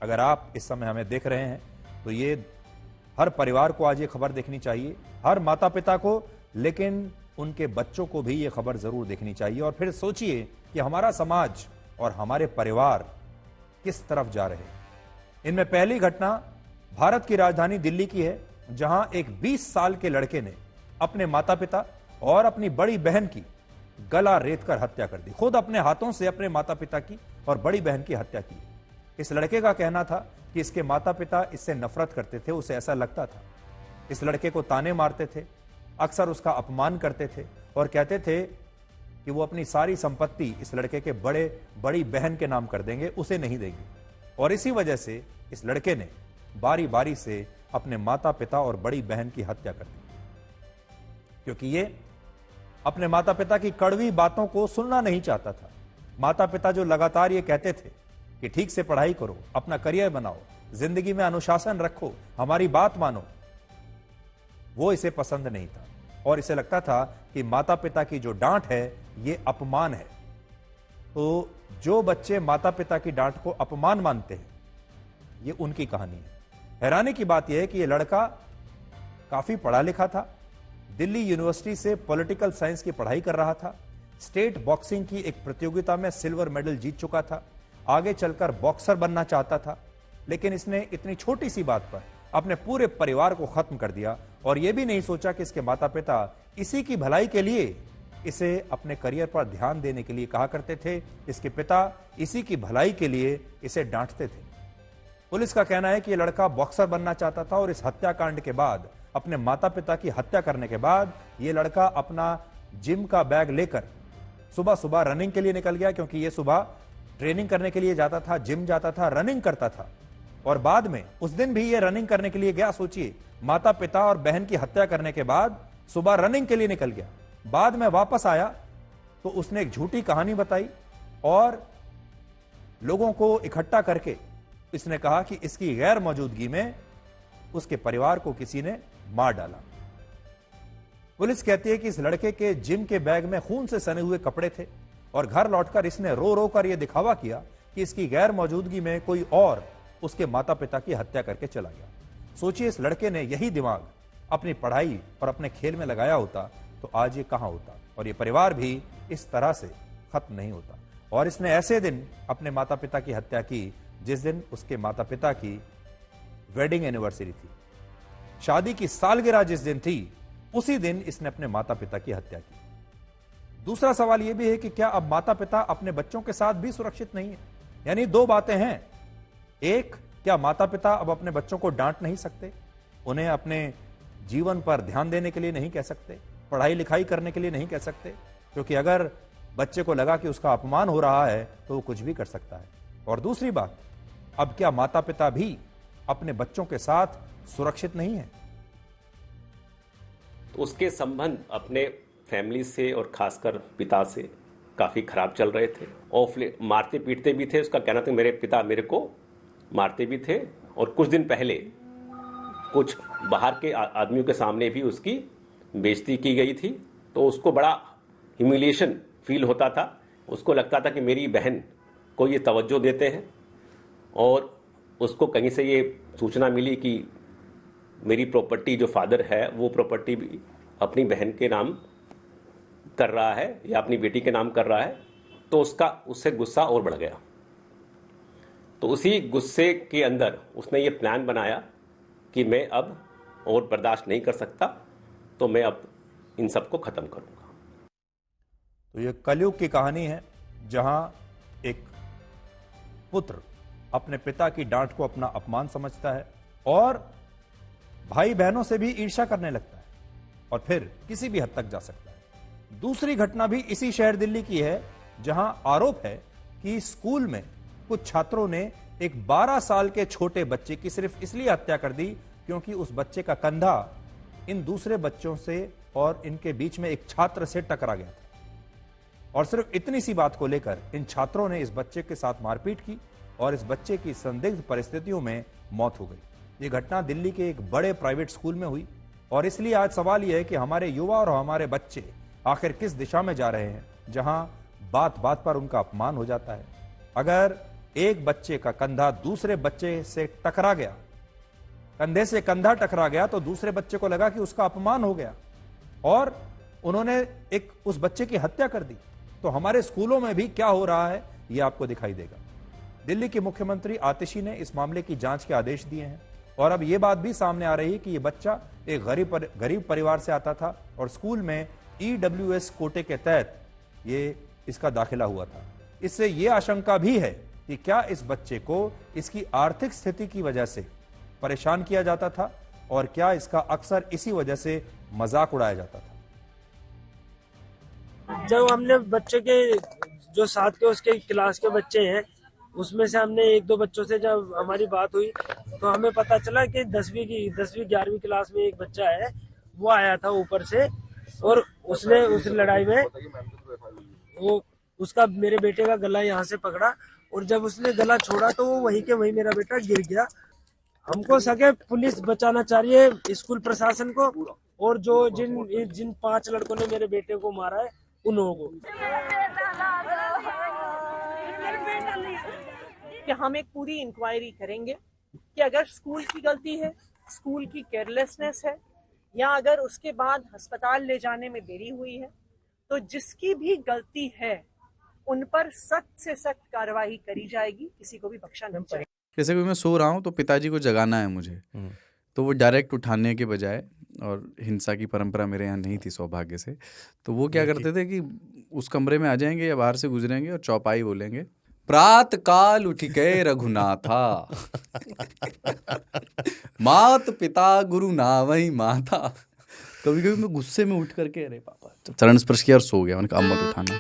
अगर आप इस समय हमें देख रहे हैं तो ये हर परिवार को आज ये खबर देखनी चाहिए, हर माता पिता को, लेकिन उनके बच्चों को भी ये खबर जरूर देखनी चाहिए। और फिर सोचिए कि हमारा समाज और हमारे परिवार किस तरफ जा रहे हैं। इनमें पहली घटना भारत की राजधानी दिल्ली की है, जहां एक 20 साल के लड़के ने अपने माता पिता और अपनी बड़ी बहन की गला रेतकर हत्या कर दी। खुद अपने हाथों से अपने माता पिता की और बड़ी बहन की हत्या की। इस लड़के का कहना था कि इसके माता पिता इससे नफरत करते थे, उसे ऐसा लगता था। इस लड़के को ताने मारते थे, अक्सर उसका अपमान करते थे और कहते थे कि वो अपनी सारी संपत्ति इस लड़के के बड़ी बहन के नाम कर देंगे, उसे नहीं देंगे। और इसी वजह से इस लड़के ने बारी बारी से अपने माता पिता और बड़ी बहन की हत्या कर दी, क्योंकि ये अपने माता पिता की कड़वी बातों को सुनना नहीं चाहता था। माता पिता जो लगातार ये कहते थे कि ठीक से पढ़ाई करो, अपना करियर बनाओ, जिंदगी में अनुशासन रखो, हमारी बात मानो, वो इसे पसंद नहीं था। और इसे लगता था कि माता पिता की जो डांट है ये अपमान है। तो जो बच्चे माता पिता की डांट को अपमान मानते हैं, ये उनकी कहानी है। हैरानी की बात यह है कि यह लड़का काफी पढ़ा लिखा था, दिल्ली यूनिवर्सिटी से पॉलिटिकल साइंस की पढ़ाई कर रहा था, स्टेट बॉक्सिंग की एक प्रतियोगिता में सिल्वर मेडल जीत चुका था, आगे चलकर बॉक्सर बनना चाहता था। लेकिन इसने इतनी छोटी सी बात पर अपने पूरे परिवार को खत्म कर दिया और यह भी नहीं सोचा कि इसके माता पिता इसी की भलाई के लिए इसे अपने करियर पर ध्यान देने के लिए कहा करते थे। इसके पिता इसी की भलाई के लिए इसे डांटते थे। पुलिस का कहना है कि यह लड़का बॉक्सर बनना चाहता था और इस हत्याकांड के बाद, अपने माता पिता की हत्या करने के बाद, यह लड़का अपना जिम का बैग लेकर सुबह सुबह रनिंग के लिए निकल गया, क्योंकि यह सुबह ट्रेनिंग करने के लिए जाता था, जिम जाता था, रनिंग करता था। और बाद में उस दिन भी ये रनिंग करने के लिए गया। सोचिए, माता पिता और बहन की हत्या करने के बाद सुबह रनिंग के लिए निकल गया। बाद में वापस आया तो उसने एक झूठी कहानी बताई और लोगों को इकट्ठा करके इसने कहा कि इसकी गैर मौजूदगी में उसके परिवार को किसी ने मार डाला। पुलिस कहती है कि इस लड़के के जिम के बैग में खून से सने हुए कपड़े थे और घर लौटकर इसने रो रो कर यह दिखावा किया कि इसकी गैर मौजूदगी में कोई और उसके माता पिता की हत्या करके चला गया। सोचिए, इस लड़के ने यही दिमाग अपनी पढ़ाई और अपने खेल में लगाया होता तो आज ये कहां होता, और ये परिवार भी इस तरह से खत्म नहीं होता। और इसने ऐसे दिन अपने माता पिता की हत्या की जिस दिन उसके माता पिता की वेडिंग एनिवर्सरी थी, शादी की सालगिरह जिस दिन थी, उसी दिन इसने अपने माता पिता की हत्या की। दूसरा सवाल यह भी है कि क्या अब माता पिता अपने बच्चों के साथ भी सुरक्षित नहीं है? यानी दो बातें हैं। एक, क्या माता पिता अब अपने बच्चों को डांट नहीं सकते, उन्हें अपने जीवन पर ध्यान देने के लिए नहीं कह सकते, पढ़ाई लिखाई करने के लिए नहीं कह सकते, क्योंकि अगर बच्चे को लगा कि उसका अपमान हो रहा है तो वो कुछ भी कर सकता है। और दूसरी बात, अब क्या माता पिता भी अपने बच्चों के साथ सुरक्षित नहीं है? तो उसके संबंध अपने फैमिली से और खासकर पिता से काफ़ी खराब चल रहे थे और मारते पीटते भी थे। उसका कहना था मेरे पिता मेरे को मारते भी थे और कुछ दिन पहले कुछ बाहर के आदमियों के सामने भी उसकी बेइज्जती की गई थी। तो उसको बड़ा ह्यूमिलिएशन फील होता था। उसको लगता था कि मेरी बहन को ये तवज्जो देते हैं और उसको कहीं से ये सूचना मिली कि मेरी प्रॉपर्टी जो फादर है वो प्रॉपर्टी भी अपनी बहन के नाम कर रहा है या अपनी बेटी के नाम कर रहा है, तो उससे गुस्सा और बढ़ गया। तो उसी गुस्से के अंदर उसने ये प्लान बनाया कि मैं अब और बर्दाश्त नहीं कर सकता, तो मैं अब इन सबको खत्म करूंगा। तो ये कलयुग की कहानी है, जहां एक पुत्र अपने पिता की डांट को अपना अपमान समझता है और भाई बहनों से भी ईर्ष्या करने लगता है और फिर किसी भी हद तक जा सकता है। दूसरी घटना भी इसी शहर दिल्ली की है, जहां आरोप है कि स्कूल में कुछ छात्रों ने एक 12 साल के छोटे बच्चे की सिर्फ इसलिए हत्या कर दी क्योंकि उस बच्चे का कंधा इन दूसरे बच्चों से और इनके बीच में एक छात्र से टकरा गया था। और सिर्फ इतनी सी बात को लेकर इन छात्रों ने इस बच्चे के साथ मारपीट की और इस बच्चे की संदिग्ध परिस्थितियों में मौत हो गई। ये घटना दिल्ली के एक बड़े प्राइवेट स्कूल में हुई और इसलिए आज सवाल यह है कि हमारे युवा और हमारे बच्चे आखिर किस दिशा में जा रहे हैं, जहां बात बात पर उनका अपमान हो जाता है। अगर एक बच्चे का कंधा दूसरे बच्चे से टकरा गया, कंधे से कंधा टकरा गया, तो दूसरे बच्चे को लगा कि उसका अपमान हो गया और उन्होंने उस बच्चे की हत्या कर दी। तो हमारे स्कूलों में भी क्या हो रहा है यह आपको दिखाई देगा। दिल्ली की मुख्यमंत्री आतिशी ने इस मामले की जांच के आदेश दिए हैं और अब यह बात भी सामने आ रही है कि यह बच्चा एक गरीब परिवार से आता था और स्कूल में EWS कोटे के तहत इसका दाखिला हुआ था। इससे यह आशंका भी है कि क्या इस बच्चे को इसकी आर्थिक स्थिति की वजह से परेशान किया जाता था और क्या इसका अक्सर इसी वजह से मजाक उड़ाया जाता था। जब हमने बच्चे के जो साथ के उसके क्लास के बच्चे हैं उसमें से हमने 1-2 बच्चों से जब हमारी बात हुई तो हमें पता चला कि 10वीं 11वीं क्लास में एक बच्चा है, वो आया था ऊपर से और उसने उस लड़ाई में उसका मेरे बेटे का गला यहाँ से पकड़ा और जब उसने गला छोड़ा तो वो वहीं के वहीं मेरा बेटा गिर गया। हमको सके पुलिस बचाना चाहिए, स्कूल प्रशासन को, और जो जिन 5 लड़कों ने मेरे बेटे को मारा है उन लोगों को। कि हम एक पूरी इंक्वायरी करेंगे कि अगर स्कूल की गलती है, स्कूल की केयरलेसनेस है, या अगर उसके बाद अस्पताल ले जाने में देरी हुई है, तो जिसकी भी गलती है उन पर सख्त से सख्त कार्रवाई करी जाएगी, किसी को भी बख्शा नहीं जाएगा। जैसे कि मैं सो रहा हूँ तो पिताजी को जगाना है मुझे, तो वो डायरेक्ट उठाने के बजाय, और हिंसा की परंपरा मेरे यहाँ नहीं थी सौभाग्य से, तो वो क्या करते थे कि उस कमरे में आ जाएंगे या बाहर से गुजरेंगे और चौपाई बोलेंगे, प्रात काल उठ गए रघुनाथा मात पिता गुरु नावई माता। कभी कभी मैं गुस्से में उठ करके अरे पापा चरण स्पर्श किया और सो गया। मैंने कहा अब मत उठाना।